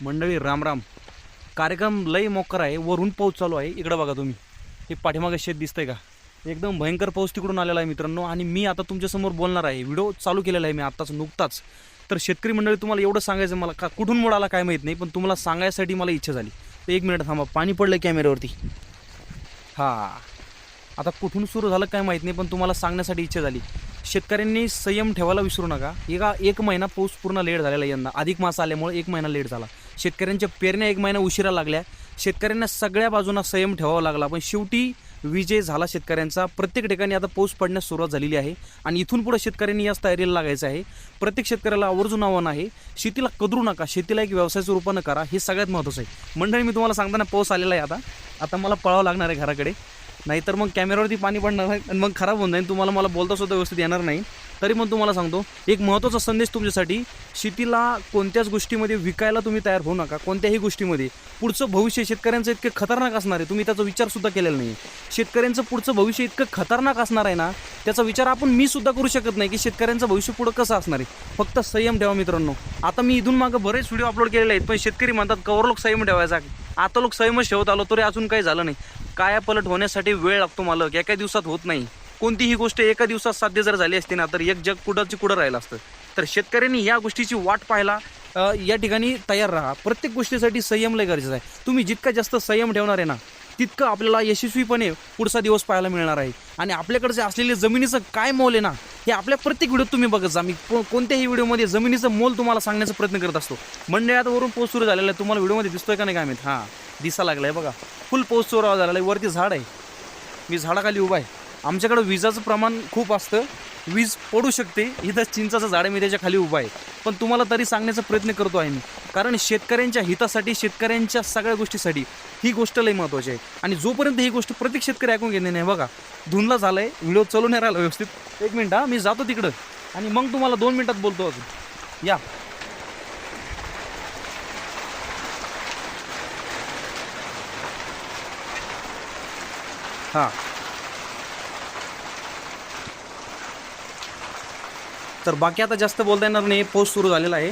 मंडळी राम राम. कार्यक्रम लय मोकर आहे. वरून पाऊस चालू आहे. इकडं बघा तुम्ही, हे पाठीमागं शेत दिसतंय का? एकदम भयंकर पाऊस तिकडून आलेला आहे मित्रांनो. आणि मी आता तुमच्यासमोर बोलणार आहे. व्हिडिओ चालू केलेला आहे मी आत्ताच नुकताच. तर शेतकरी मंडळी, तुम्हाला एवढं सांगायचं मला, का कुठून मोड आला काय माहीत नाही, पण तुम्हाला सांगायसाठी मला इच्छा झाली. तर एक मिनिट थांबा, पाणी पडलं कॅमेऱ्यावरती. हां, आता कुठून सुरू झालं काय माहीत नाही, पण तुम्हाला सांगण्यासाठी इच्छा झाली. शेतकऱ्यांनी संयम ठेवायला विसरू नका. एक महिना पाऊस पूर्ण लेट झालेला यंदा. अधिक मास आल्यामुळे 1 महिना लेट झाला. शेतकऱ्यांच्या पेरण्या 1 महिना उशिरा लागल्या. शेतकऱ्यांना सगळ्या बाजूंना संयम ठेवावा लागला, पण शेवटी विजय झाला शेतकऱ्यांचा. प्रत्येक ठिकाणी आता पाऊस पडण्यास सुरुवात झालेली आहे आणि इथून पुढे शेतकऱ्यांनी याच तयारीला लागायचं आहे. प्रत्येक शेतकऱ्याला आवर्जून आव्हान आहे, शेतीला कदरू नका, शेतीला एक व्यवसायाच्या रूपानं करा. हे सगळ्यात महत्त्वाचं आहे. मंडळी, मी तुम्हाला सांगताना पाऊस आलेला आहे. आता मला पळावं लागणार आहे घराकडे, नाहीतर मग कॅमेऱ्यावरती पाणी पडणार आहे आणि मग खराब होऊन जाईल. तुम्हाला मला बोलता सुद्धा व्यवस्थित येणार नाही. तरी पण तुम्हाला सांगतो एक महत्त्वाचा संदेश तुमच्यासाठी. शेतीला कोणत्याच गोष्टीमध्ये विकायला तुम्ही तयार होऊ नका. कोणत्याही गोष्टीमध्ये पुढचं भविष्य शेतकऱ्यांचं इतकं खतरनाक असणार आहे, तुम्ही त्याचा विचारसुद्धा केलेला नाही. शेतकऱ्यांचं पुढचं भविष्य इतकं खतरनाक असणार आहे ना, त्याचा विचार आपण मी सुद्धा करू शकत नाही की शेतकऱ्यांचं भविष्य पुढं कसं असणार आहे. फक्त संयम ठेवा मित्रांनो. आता मी इथून मागं बरेच व्हिडिओ अपलोड केलेले आहेत, पण शेतकरी म्हणतात कवर लोक संयम ठेवायचा. आता लोक संयमच ठेवत आलो तरी अजून काही झालं नाही. कायापलट होण्यासाठी वेळ लागतो मालक, एका दिवसात होत नाही. कोणतीही गोष्ट एका दिवसात साध्य जर झाली असती ना, तर एक जग कुठं राहिलं असतं. तर शेतकऱ्यांनी या गोष्टीची वाट पाहायला या ठिकाणी तयार राहा. प्रत्येक गोष्टीसाठी संयम लय गरजेचं आहे. तुम्ही जितका जास्त संयम ठेवणार आहे ना, तितकं आपल्याला यशस्वीपणे पुढचा दिवस पाहायला मिळणार आहे. आणि आपल्याकडचे असलेले जमिनीचं काय मोल आहे ना, हे आपल्या प्रत्येक व्हिडिओत तुम्ही बघत जा. मी कोणत्याही व्हिडिओमध्ये जमिनीचं मोल तुम्हाला सांगण्याचा प्रयत्न करत असतो. मंडळी, आता वरून पाऊस सुरू झालेला आहे. तुम्हाला व्हिडिओमध्ये दिसतोय का नाही काय माहीत? हां, दिसा लागला आहे बघा. फुल पाऊस सुरू झालेला आहे. वरती झाड आहे, मी झाडाखाली उभा आहे. आमच्याकडं विजाचं प्रमाण खूप असतं, वीज पडू शकते. इथं चिंचाचं झाड आहे, मी त्याच्या खाली उभा आहे. पण तुम्हाला तरी सांगण्याचा प्रयत्न करतो आहे मी, कारण शेतकऱ्यांच्या हितासाठी, शेतकऱ्यांच्या सगळ्या गोष्टीसाठी ही गोष्ट लई महत्त्वाची आहे. आणि जोपर्यंत ही गोष्ट प्रत्येक शेतकरी ऐकून घेणे नाही, बघा धुंदला झालं आहे, व्हिडिओ चालू नाही राहिला व्यवस्थित. 1 मिनिट, मी जातो तिकडं आणि मग तुम्हाला 2 मिनिटात बोलतो अजून. या, हां. तर बाकी आता जास्त बोलता येणार नाही, पाऊस सुरू झालेला आहे.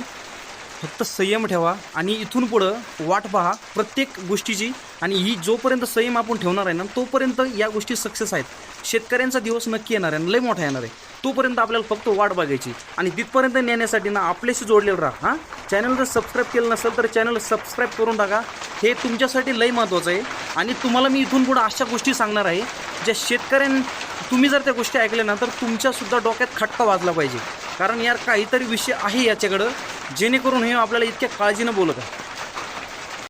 फक्त संयम ठेवा आणि इथून पुढं वाट पहा प्रत्येक गोष्टीची. आणि ही जोपर्यंत संयम आपण ठेवणार आहे ना, तोपर्यंत या गोष्टी सक्सेस आहेत. शेतकऱ्यांचा दिवस नक्की येणार आहे, लय मोठा येणार आहे. तोपर्यंत आपल्याला फक्त वाट बघायची. आणि तिथपर्यंत नेण्यासाठी ना आपल्याशी जोडलेलं राहा. हां, चॅनल जर सबस्क्राईब केलं नसेल तर चॅनल सबस्क्राईब करून टाका. हे तुमच्यासाठी लय महत्त्वाचं आहे. आणि तुम्हाला मी इथून पुढं अशा गोष्टी सांगणार आहे ज्या तुम्ही जर त्या गोष्टी ऐकल्या ना, तर तुमच्यासुद्धा डोक्यात खटका वाजला पाहिजे. कारण यार काहीतरी विषय आहे याच्याकडं, जेणेकरून हे आपल्याला इतक्या काळजीनं बोलत आहे.